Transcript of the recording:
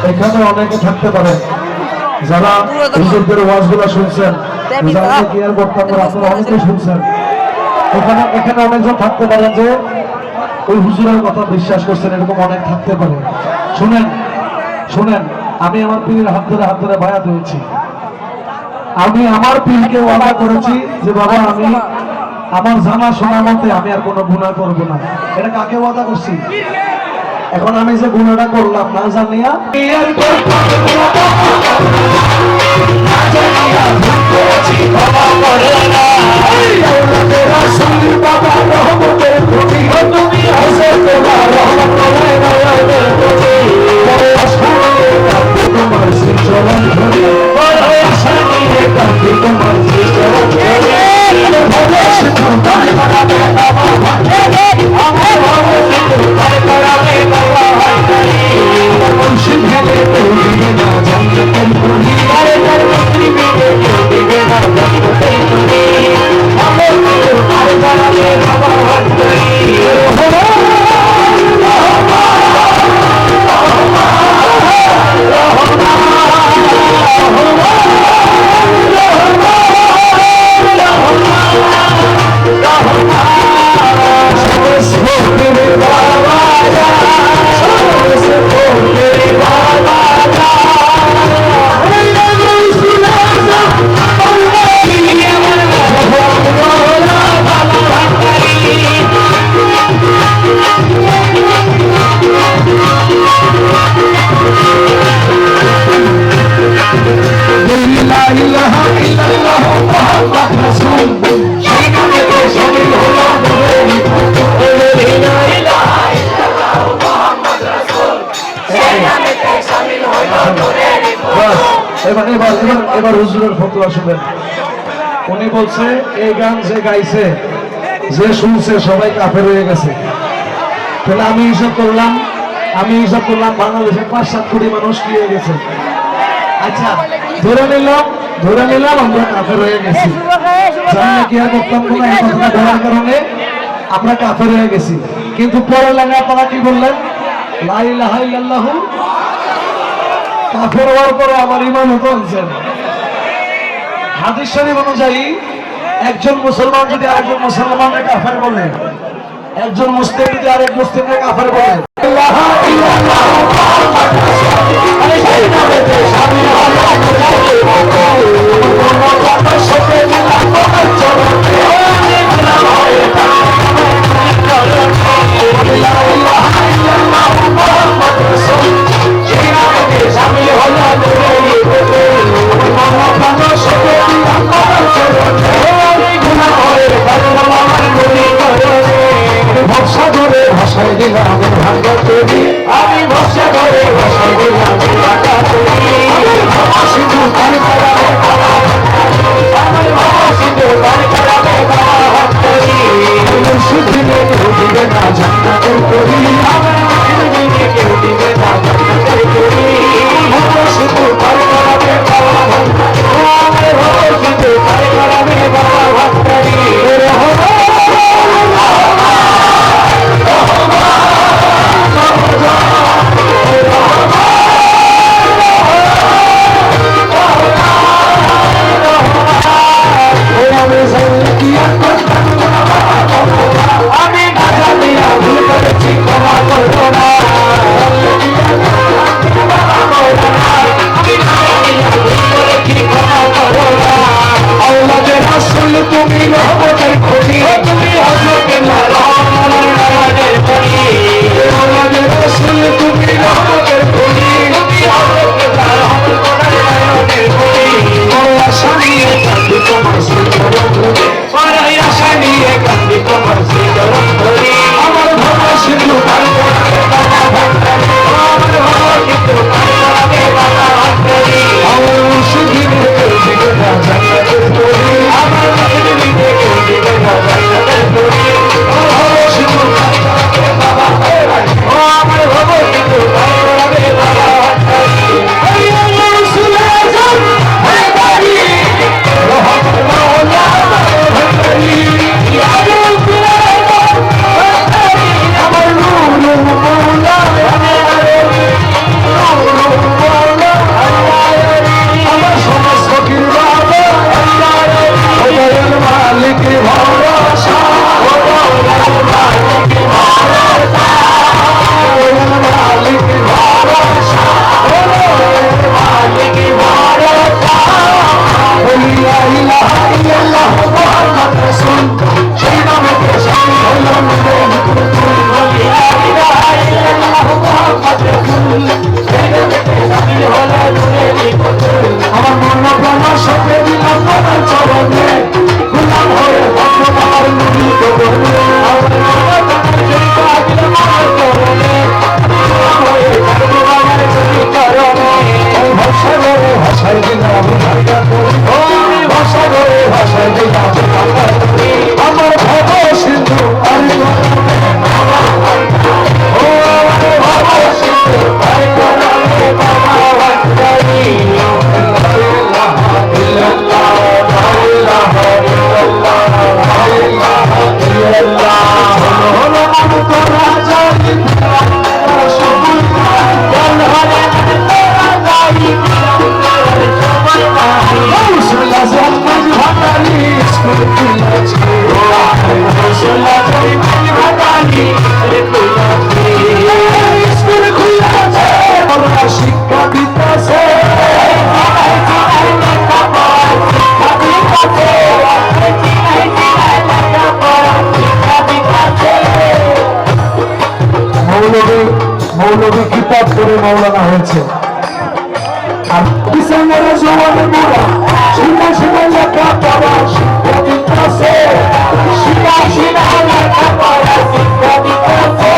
এখানে অনেকে থাকতে পারে যারা হুজুরদের ওয়াজগুলো শুনছেন, যারা কেয়ার বক্তব্য আপনারা অনেকেই শুনছেন। এখানে অনেকজন থাকতে পারে যে ওই হুজুরের কথা বিশ্বাস করছেন, এরকম অনেক থাকতে পারে। শুনেন শুনেন, আমি আমার পীরের হাত ধরে বায়াত হয়েছি। আমি আমার পীরকে ওয়াদা করেছি যে বাবা আমি আমার জানা শোনা মতে আমি আর কোনো গুনাহ করব না। এটা কাকে ওয়াদা করছি? এখন আমি যে গুনাহটা করলাম না জানিয়া এবার হুজুরের ফতোয়া শুনেন। উনি বলছে এই গান যে গাইছে যে শুনছে সবাই কাফের হয়ে গেছে। তাহলে আমি হিসাব করলাম বাংলাদেশের 5-7 কোটি মানুষ কি হয়ে গেছে। আচ্ছা ধরে নিলাম আমরা কাফের হয়ে গেছি, জানি কি আর করতাম কোনো এই কথাটা ধরার কারণে আমরা কাফের হয়ে গেছি। কিন্তু পরে লাগে আপনারা কি বললেন, লা ইলাহা ইল্লাল্লাহু। কাফের হওয়ার পরে আবার ঈমান হতে আনছেন। হাদিস শরীফ অনুযায়ী একজন মুসলমান যদি আরেকজন মুসলমানকে কাফের বলে, একজন মুসলিম যদি আরেক মুসলিমকে কাফের বলে, ভাষায় দিলাম ভাঙা তৈরি, আমি ভাষা করে ভাষা শিক্ষা দিতেছে মৌলবী কিতাব করে মৌলানা হয়েছে আর ডিসেম্বরে জোয়ানের বুড়া শিখা শিখা লেখা পড়া শিক্ষা দিতেছে শিখা শিখা লেখা পড়া শিক্ষা দিতেছে